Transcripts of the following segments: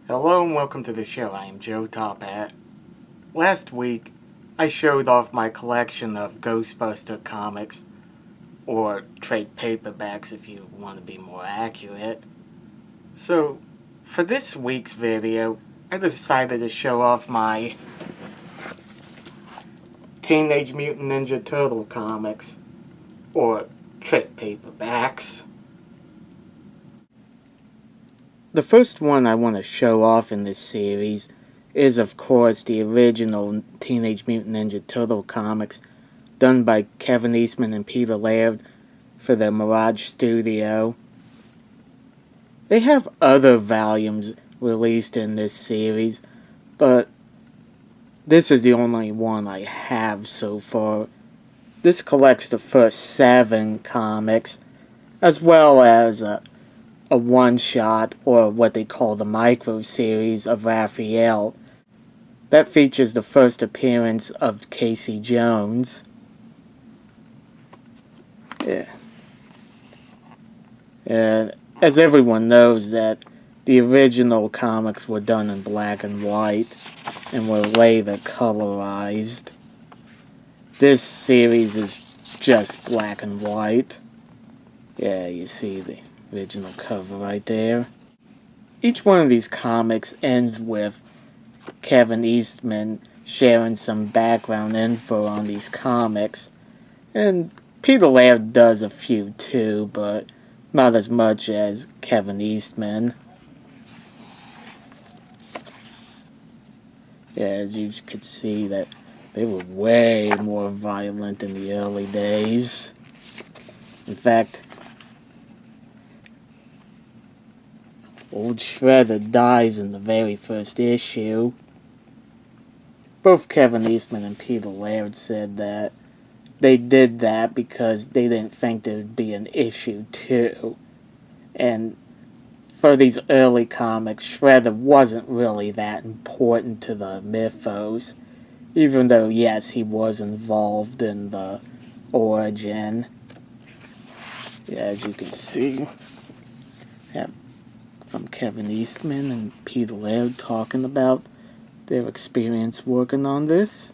Hello and welcome to the show. I am Joe Tophat. Last week, I showed off my collection of Ghostbuster comics, or trade paperbacks if you want to be more accurate. So, for this week's video, I decided to show off my Teenage Mutant Ninja Turtle comics, or trade paperbacks. The first one I want to show off in this series is, of course, the original Teenage Mutant Ninja Turtle comics done by Kevin Eastman and Peter Laird for the Mirage Studio. They have other volumes released in this series, but this is the only one I have so far. This collects the first 7 comics, as well as a one-shot, or what they call the micro-series of Raphael. That features the first appearance of Casey Jones. And as everyone knows, that the original comics were done in black and white and were later colorized. This series is just black and white. Yeah, you see the original cover right there. Each one of these comics ends with Kevin Eastman sharing some background info on these comics, and Peter Laird does a few too, but not as much as Kevin Eastman. Yeah, as you could see, that they were way more violent in the early days. In fact, old Shredder dies in the very first issue. Both Kevin Eastman and Peter Laird said that they did that because they didn't think there would be an issue 2. And for these early comics, Shredder wasn't really that important to the mythos, even though, yes, he was involved in the origin. Yeah, as you can see, have from Kevin Eastman and Peter Laird talking about their experience working on this.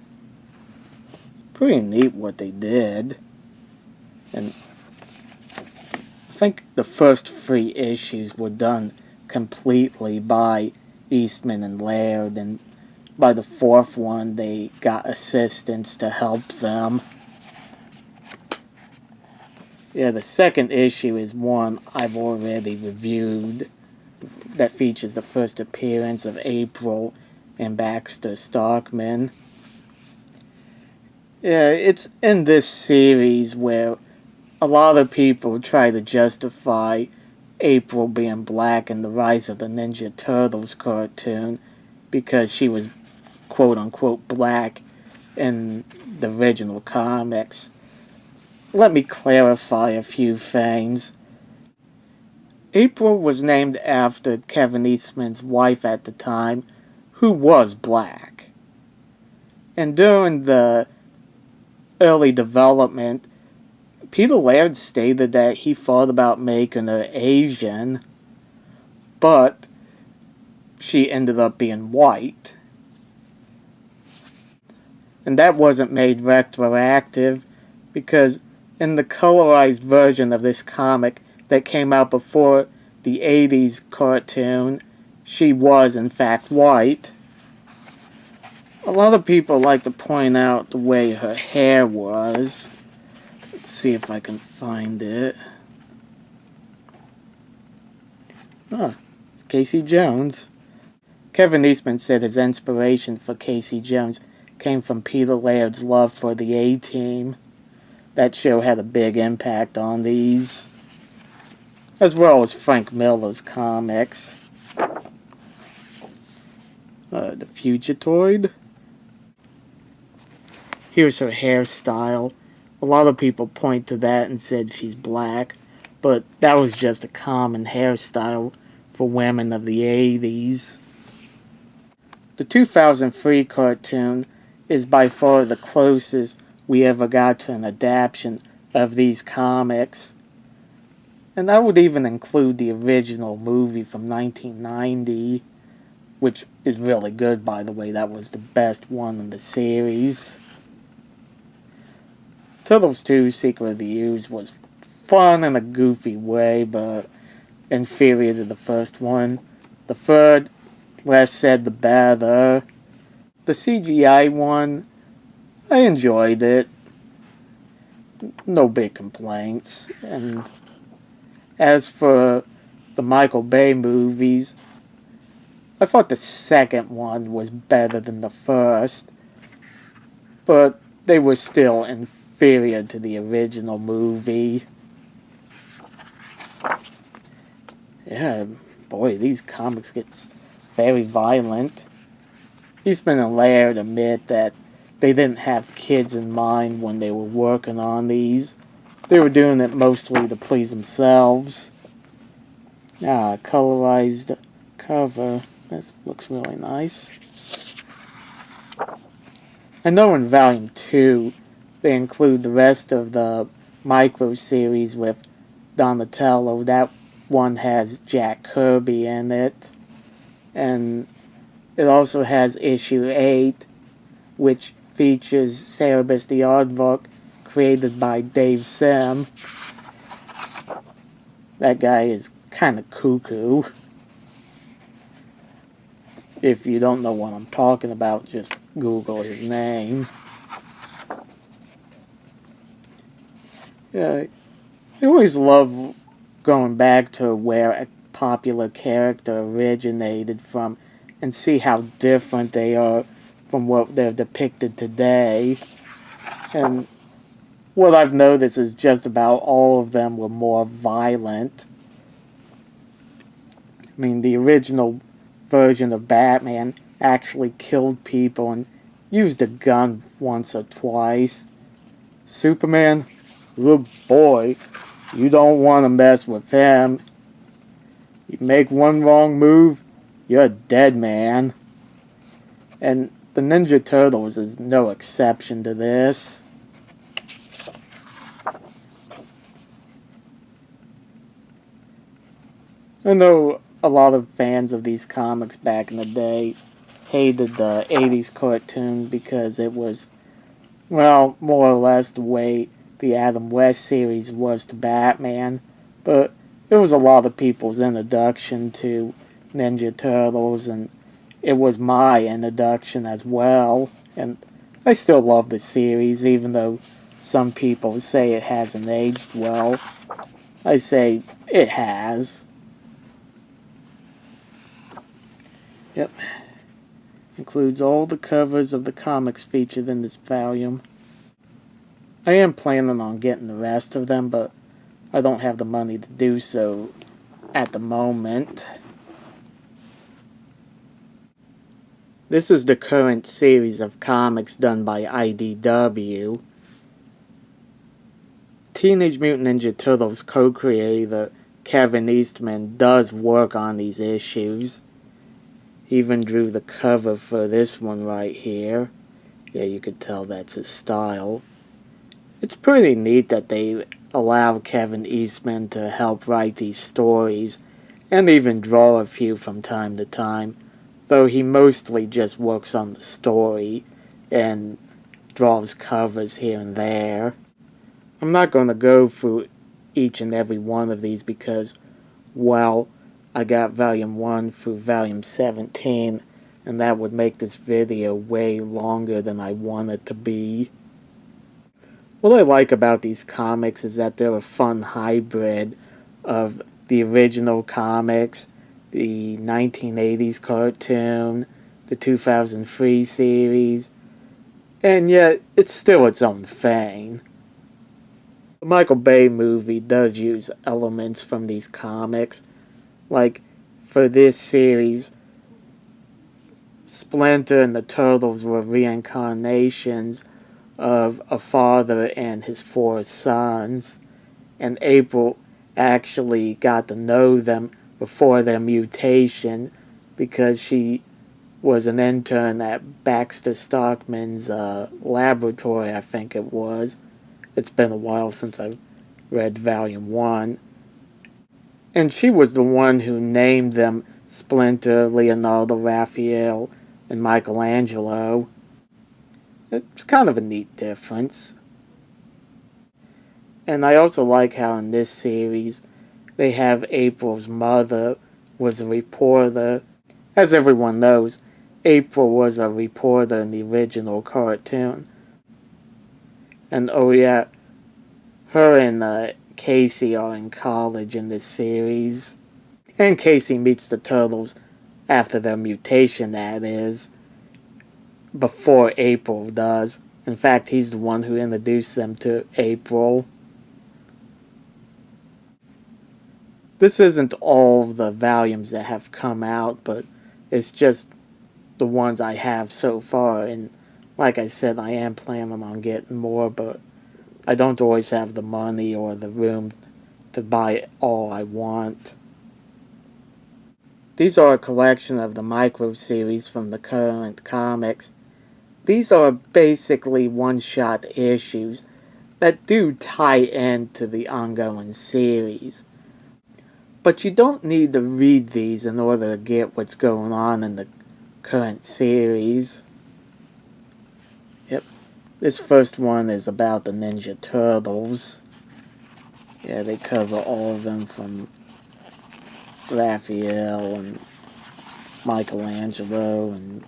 Pretty neat what they did. And I think the first 3 issues were done completely by Eastman and Laird, and by the 4th one they got assistants to help them. Yeah, the second issue is one I've already reviewed, that features the first appearance of April and Baxter Stockman. Yeah, it's in this series where a lot of people try to justify April being black in the Rise of the Ninja Turtles cartoon because she was quote-unquote black in the original comics. Let me clarify a few things. April was named after Kevin Eastman's wife at the time, who was black. And during the early development, Peter Laird stated that he thought about making her Asian, but she ended up being white. And that wasn't made retroactive, because in the colorized version of this comic that came out before the 80s cartoon, she was in fact white. A lot of people like to point out the way her hair was. Let's see if I can find it. Oh, it's Casey Jones. Kevin Eastman said his inspiration for Casey Jones came from Peter Laird's love for the A-Team. That show had a big impact on these, as well as Frank Miller's comics. The Fugitoid. Here's her hairstyle. A lot of people point to that and said she's black, but that was just a common hairstyle for women of the 80s. The 2003 cartoon is by far the closest we ever got to an adaptation of these comics. And that would even include the original movie from 1990. which is really good, by the way. That was the best one in the series. Turtles 2 Secret of the Ooze was fun in a goofy way, but inferior to the first one. The third, less said the better. The CGI one, I enjoyed it. No big complaints. And as for the Michael Bay movies, I thought the second one was better than the first, but they were still inferior to the original movie. Yeah, boy, these comics get very violent. Eastman and Laird admit that they didn't have kids in mind when they were working on these. They were doing it mostly to please themselves. Colorized cover. That looks really nice. I know in Volume 2 they include the rest of the micro series with Donatello. That one has Jack Kirby in it. And it also has issue 8, which features Cerebus the Aardvark, created by Dave Sim. That guy is kind of cuckoo. If you don't know what I'm talking about, just Google his name. Yeah, I always love going back to where a popular character originated from and see how different they are from what they're depicted today. And what I've noticed is just about all of them were more violent. I mean, the original version of Batman actually killed people and used a gun once or twice. Superman, good boy, you don't want to mess with him. You make one wrong move, you're dead, man. And the Ninja Turtles is no exception to this. I know a lot of fans of these comics back in the day hated the 80s cartoon because it was, well, more or less the way the Adam West series was to Batman. But it was a lot of people's introduction to Ninja Turtles, and it was my introduction as well. And I still love the series, even though some people say it hasn't aged well. I say it has. Yep. Includes all the covers of the comics featured in this volume. I am planning on getting the rest of them, but I don't have the money to do so at the moment. This is the current series of comics done by IDW. Teenage Mutant Ninja Turtles co-creator Kevin Eastman does work on these issues. He even drew the cover for this one right here. Yeah, you could tell that's his style. It's pretty neat that they allow Kevin Eastman to help write these stories, and even draw a few from time to time, though he mostly just works on the story and draws covers here and there. I'm not going to go through each and every one of these because, well, I got Volume 1 through Volume 17, and that would make this video way longer than I want it to be. What I like about these comics is that they're a fun hybrid of the original comics, the 1980s cartoon, the 2003 series, and yet it's still its own thing. The Michael Bay movie does use elements from these comics. Like, for this series, Splinter and the Turtles were reincarnations of a father and his 4 sons, and April actually got to know them before their mutation because she was an intern at Baxter Stockman's laboratory, I think it was. It's been a while since I've read Volume 1. And she was the one who named them Splinter, Leonardo, Raphael, and Michelangelo. It's kind of a neat difference. And I also like how in this series they have April's mother was a reporter. As everyone knows, April was a reporter in the original cartoon. And oh yeah, her and Casey are in college in this series. And Casey meets the Turtles after their mutation, that is, before April does. In fact, he's the one who introduced them to April. This isn't all the volumes that have come out, but it's just the ones I have so far. And like I said, I am planning on getting more, but I don't always have the money or the room to buy all I want. These are a collection of the micro series from the current comics. These are basically one-shot issues that do tie into the ongoing series. But you don't need to read these in order to get what's going on in the current series. Yep, this first one is about the Ninja Turtles. Yeah, they cover all of them from Raphael and Michelangelo and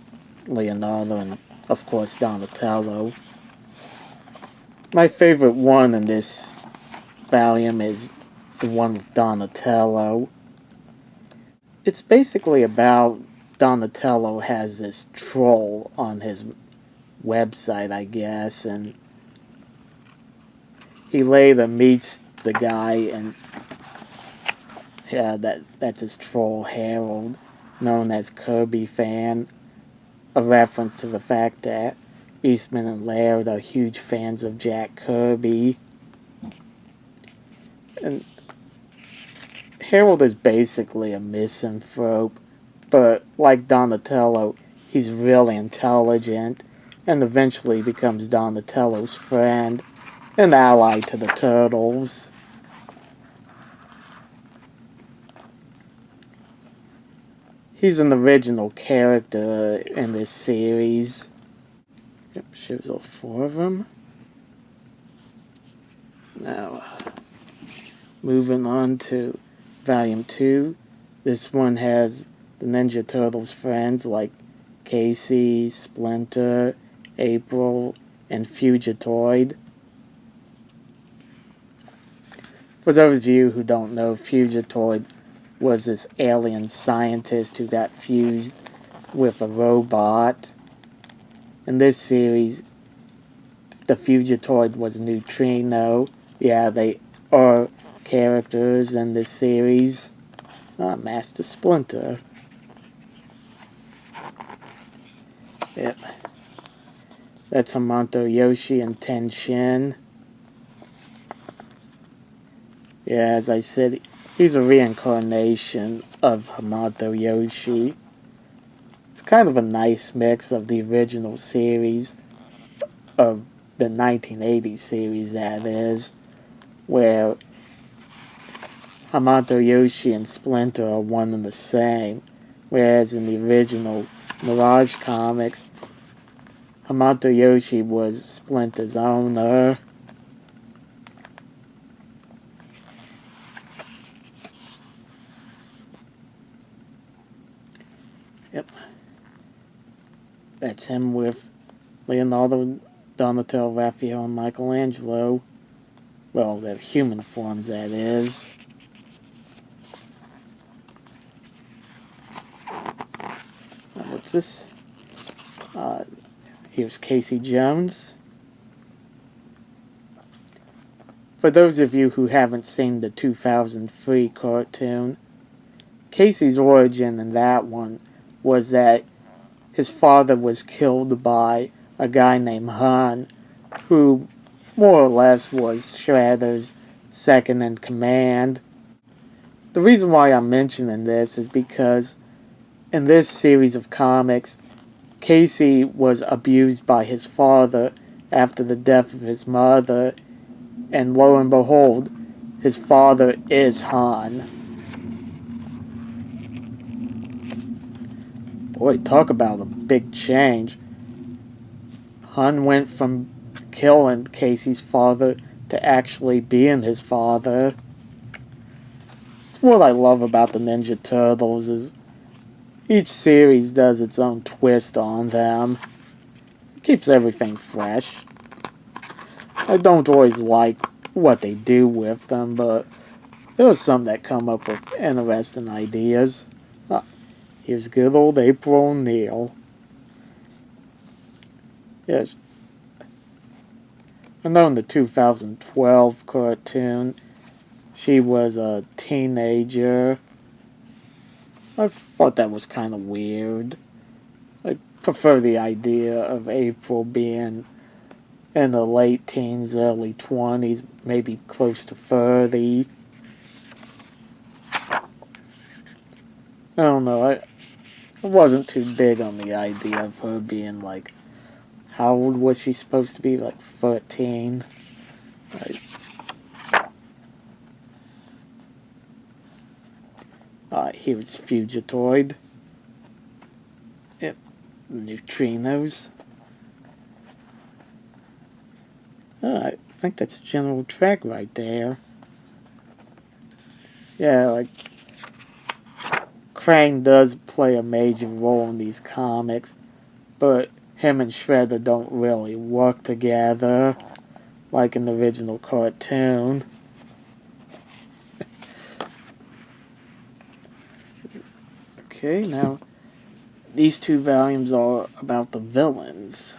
Leonardo and of course Donatello. My favorite one in this volume is the one with Donatello. It's basically about Donatello has this troll on his website, I guess, and he later meets the guy, and yeah, that's his troll Harold, known as Kirby Fan, a reference to the fact that Eastman and Laird are huge fans of Jack Kirby. And Harold is basically a misanthrope, but like Donatello, he's really intelligent, and eventually becomes Donatello's friend, an ally to the Turtles. He's an original character in this series. Yep, shows all four of them. Now, moving on to Volume 2. This one has the Ninja Turtles friends like Casey, Splinter, April, and Fugitoid. For those of you who don't know, Fugitoid was this alien scientist who got fused with a robot. In this series, the Fugitoid was Neutrino. Yeah, they are characters in this series. Master Splinter. Yep. That's Hamato Yoshi and Ten Shin. Yeah, as I said, he's a reincarnation of Hamato Yoshi. It's kind of a nice mix of the original series, of the 1980s series that is, where Hamato Yoshi and Splinter are one and the same, whereas in the original Mirage Comics, Hamato Yoshi was Splinter's owner. Yep. That's him with Leonardo, Donatello, Raphael, and Michelangelo. Well, their human forms, that is. Now, what's this? Here's Casey Jones. For those of you who haven't seen the 2003 cartoon, Casey's origin in that one was that his father was killed by a guy named Han, who more or less was Shredder's second in command. The reason why I'm mentioning this is because in this series of comics, Casey was abused by his father after the death of his mother, and lo and behold, his father is Han. Boy, talk about a big change. Hun went from killing Casey's father to actually being his father. What I love about the Ninja Turtles is each series does its own twist on them. It keeps everything fresh. I don't always like what they do with them, but there are some that come up with interesting ideas. Here's good old April O'Neil. Yes. I know in the 2012 cartoon, she was a teenager. I thought that was kind of weird. I prefer the idea of April being in the late teens, early 20s, maybe close to 30. I don't know, I wasn't too big on the idea of her being like, how old was she supposed to be? Like 13? Here it's Fugitoid. Yep, neutrinos. I think that's General Drag right there. Yeah, like, Krang does play a major role in these comics, but him and Shredder don't really work together like in the original cartoon. Okay, now these two volumes are about the villains.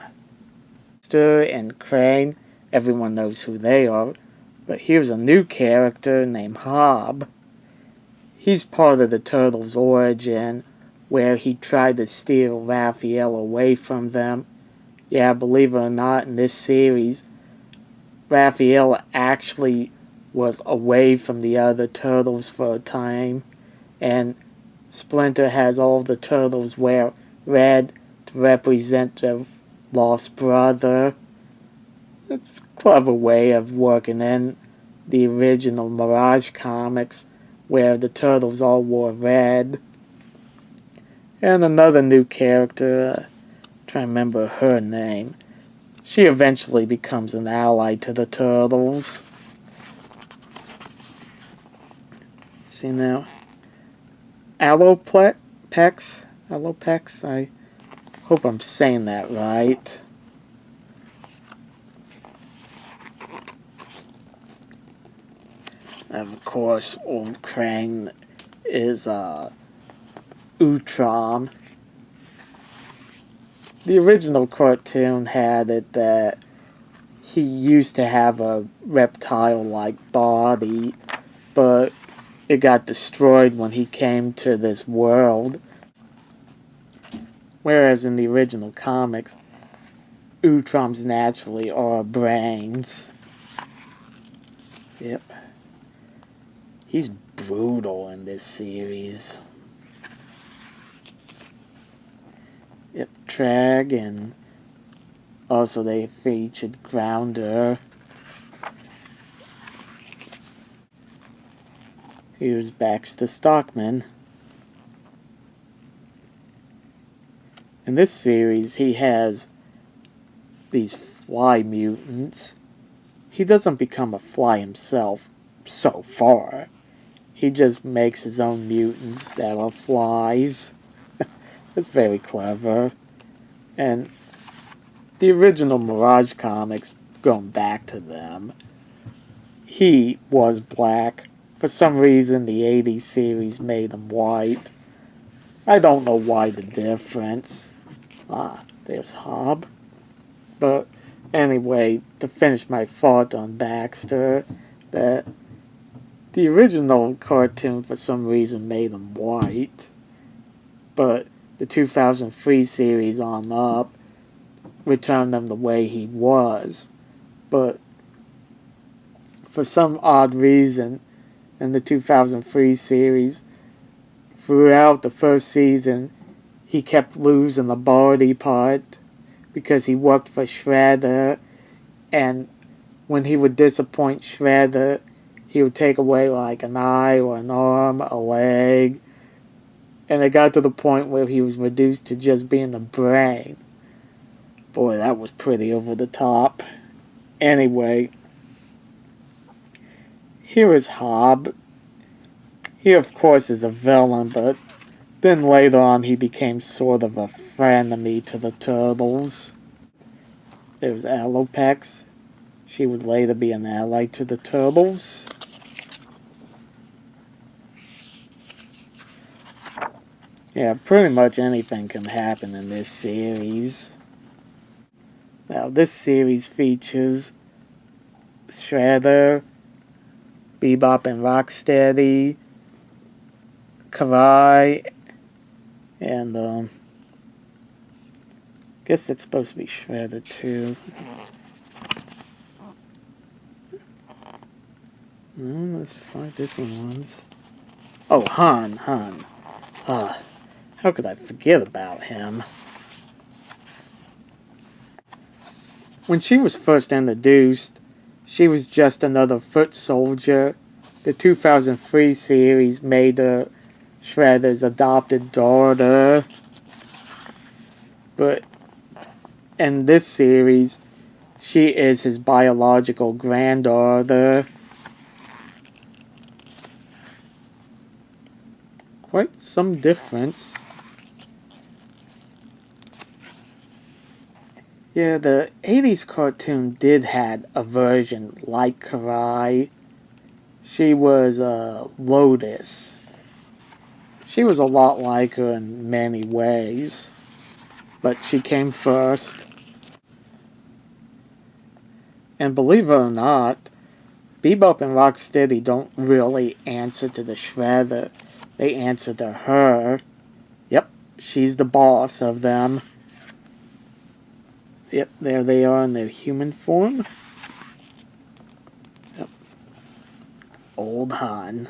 Stir and Krang, everyone knows who they are, but here's a new character named Hob. He's part of the Turtles' origin, where he tried to steal Raphael away from them. Yeah, believe it or not, in this series, Raphael actually was away from the other Turtles for a time, and Splinter has all the Turtles wear red to represent their lost brother. A clever way of working in the original Mirage Comics, where the Turtles all wore red. And another new character, trying to remember her name. She eventually becomes an ally to the Turtles. See now, Alopex, I hope I'm saying that right. And of course, old Krang is Utrom. The original cartoon had it that he used to have a reptile-like body, but it got destroyed when he came to this world. Whereas in the original comics, Utroms naturally are brains. Yep. He's brutal in this series. Yep, Trag, and also they featured Grounder. Here's Baxter Stockman. In this series, he has these fly mutants. He doesn't become a fly himself, so far. He just makes his own mutants that are flies. It's very clever. And the original Mirage comics, going back to them, he was black. For some reason, the 80s series made him white. I don't know why the difference. There's Hob. But anyway, to finish my thought on Baxter, that the original cartoon for some reason made him white, but the 2003 series on up returned him the way he was. But for some odd reason, in the 2003 series, throughout the first season, he kept losing the body part because he worked for Shredder, and when he would disappoint Shredder, he would take away like an eye or an arm, a leg. And it got to the point where he was reduced to just being the brain. Boy, that was pretty over the top. Anyway, here is Hob. He, of course, is a villain, but then later on he became sort of a frenemy to the Turtles. There's Alopex. She would later be an ally to the Turtles. Yeah, pretty much anything can happen in this series. Now, this series features Shredder, Bebop and Rocksteady, Karai, and I guess that's supposed to be Shredder too. No, there's 5 different ones. Oh, Han. How could I forget about him? When she was first introduced, she was just another foot soldier. The 2003 series made her Shredder's adopted daughter. But in this series, she is his biological granddaughter. Quite some difference. Yeah, the 80s cartoon did have a version like Karai. She was Lotus. She was a lot like her in many ways, but she came first. And believe it or not, Bebop and Rocksteady don't really answer to the Shredder. They answer to her. Yep, she's the boss of them. Yep, there they are in their human form. Yep. Old Han.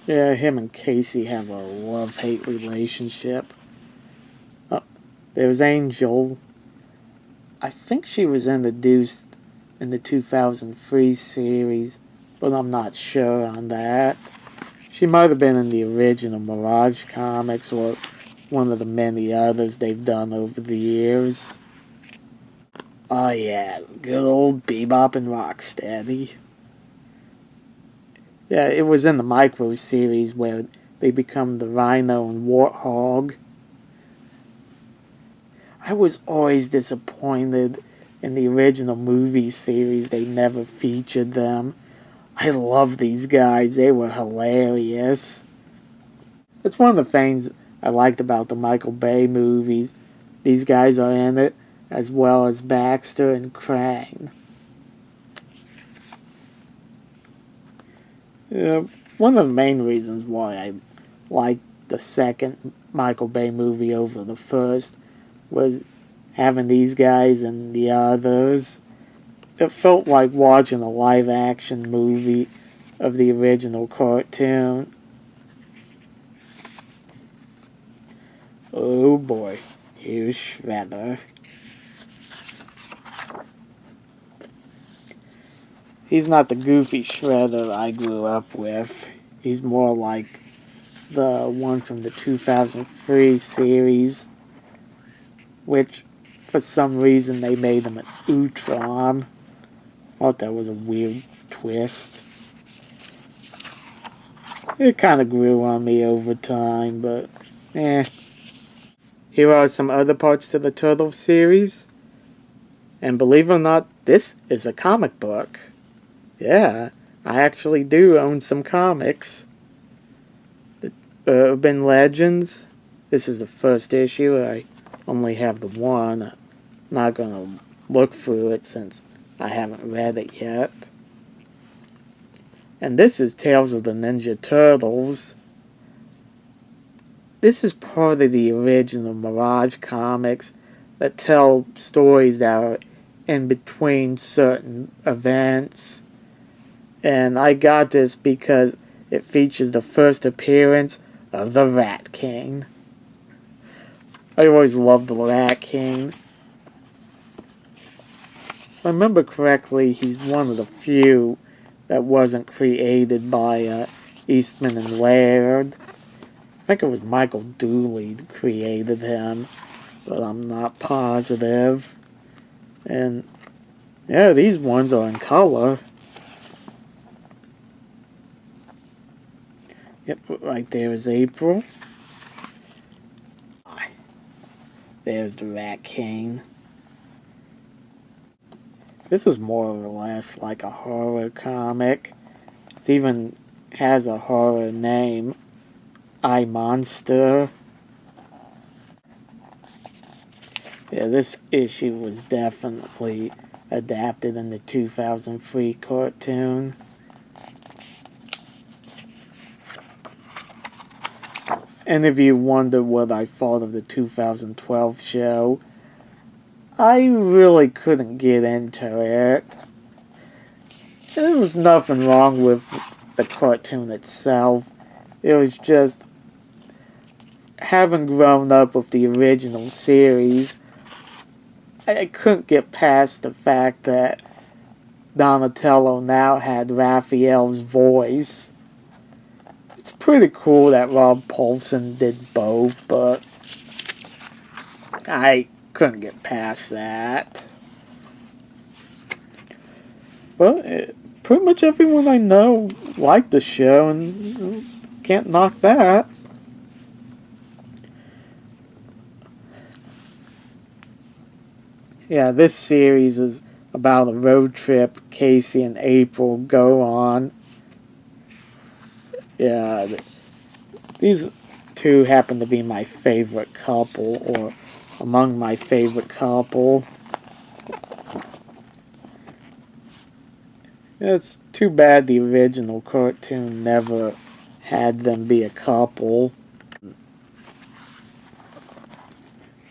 Yeah, him and Casey have a love-hate relationship. Oh, there's Angel. I think she was introduced in the 2003 series, but I'm not sure on that. She might have been in the original Mirage Comics or one of the many others they've done over the years. Oh yeah, good old Bebop and Rocksteady. Yeah, it was in the Micro series where they become the Rhino and Warthog. I was always disappointed in the original movie series they never featured them. I love these guys, they were hilarious. It's one of the things I liked about the Michael Bay movies. These guys are in it, as well as Baxter and Krang. One of the main reasons why I liked the second Michael Bay movie over the first was having these guys and the others. It felt like watching a live-action movie of the original cartoon. Oh boy, here's Shredder. He's not the goofy Shredder I grew up with. He's more like the one from the 2003 series, which for some reason they made him an Utron. Thought that was a weird twist. It kind of grew on me over time, but Here are some other parts to the Turtle series. And believe it or not, this is a comic book. Yeah, I actually do own some comics. The Urban Legends. This is the first issue. I only have the one. I'm not going to look through it since I haven't read it yet. And this is Tales of the Ninja Turtles. This is part of the original Mirage Comics that tell stories that are in between certain events. And I got this because it features the first appearance of the Rat King. I always loved the Rat King. If I remember correctly, he's one of the few that wasn't created by Eastman and Laird. I think it was Michael Dooley that created him, but I'm not positive. And yeah, these ones are in color. Yep, right there is April. There's the Rat King. This is more or less like a horror comic. It even has a horror name, I Monster. Yeah, this issue was definitely adapted in the 2003 cartoon. And if you wonder what I thought of the 2012 show, I really couldn't get into it. There was nothing wrong with the cartoon itself. It was just, having grown up with the original series, I couldn't get past the fact that Donatello now had Raphael's voice. It's pretty cool that Rob Paulsen did both, but I couldn't get past that. But pretty much everyone I know liked the show, and can't knock that. Yeah, this series is about a road trip Casey and April go on. Yeah, these two happen to be my favorite couple, or among my favorite couple. It's too bad the original cartoon never had them be a couple.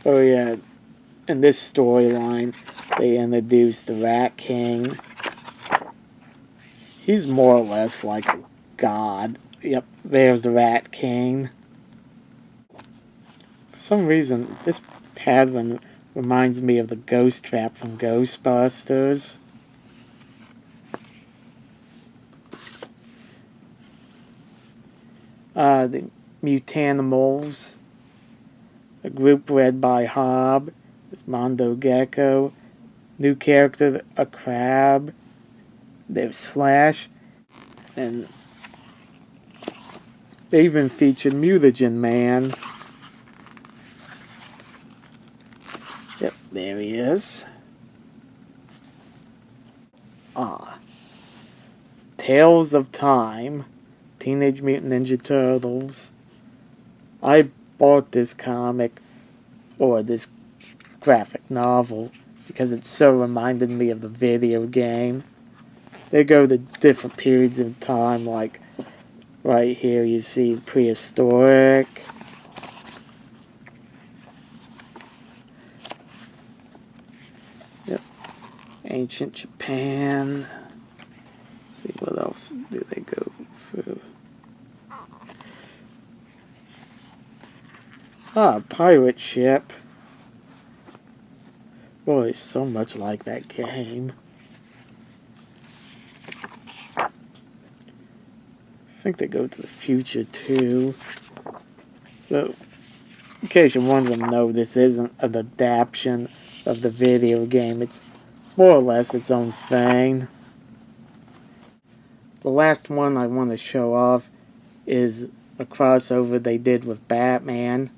Oh yeah, in this storyline, they introduced the Rat King. He's more or less like a god. Yep, there's the Rat King. For some reason, this pattern reminds me of the Ghost Trap from Ghostbusters. The Mutanimals. A group led by Hob. There's Mondo Gecko. New character, a crab. There's Slash. And they even featured Mutagen Man. Yep, there he is. Tales of Time. Teenage Mutant Ninja Turtles. I bought this comic, or this graphic novel, because it so reminded me of the video game. They go to different periods of time, like right here you see prehistoric. Yep. Ancient Japan. Let's see what else do they go through. Pirate Ship. Boy, it's so much like that game. I think they go to the future too. So, in case you're wondering, no, this isn't an adaptation of the video game. It's more or less its own thing. The last one I want to show off is a crossover they did with Batman.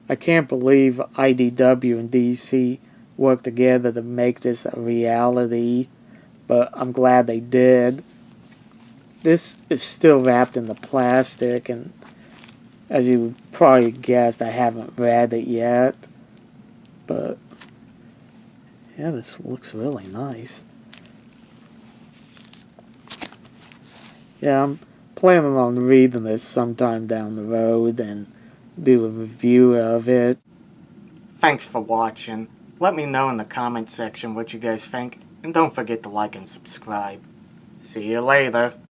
I can't believe IDW and DC worked together to make this a reality, but I'm glad they did. This is still wrapped in the plastic, and as you probably guessed, I haven't read it yet. But yeah, this looks really nice. Yeah, I'm planning on reading this sometime down the road and do a review of it. Thanks for watching. Let me know in the comment section what you guys think, and don't forget to like and subscribe. See you later.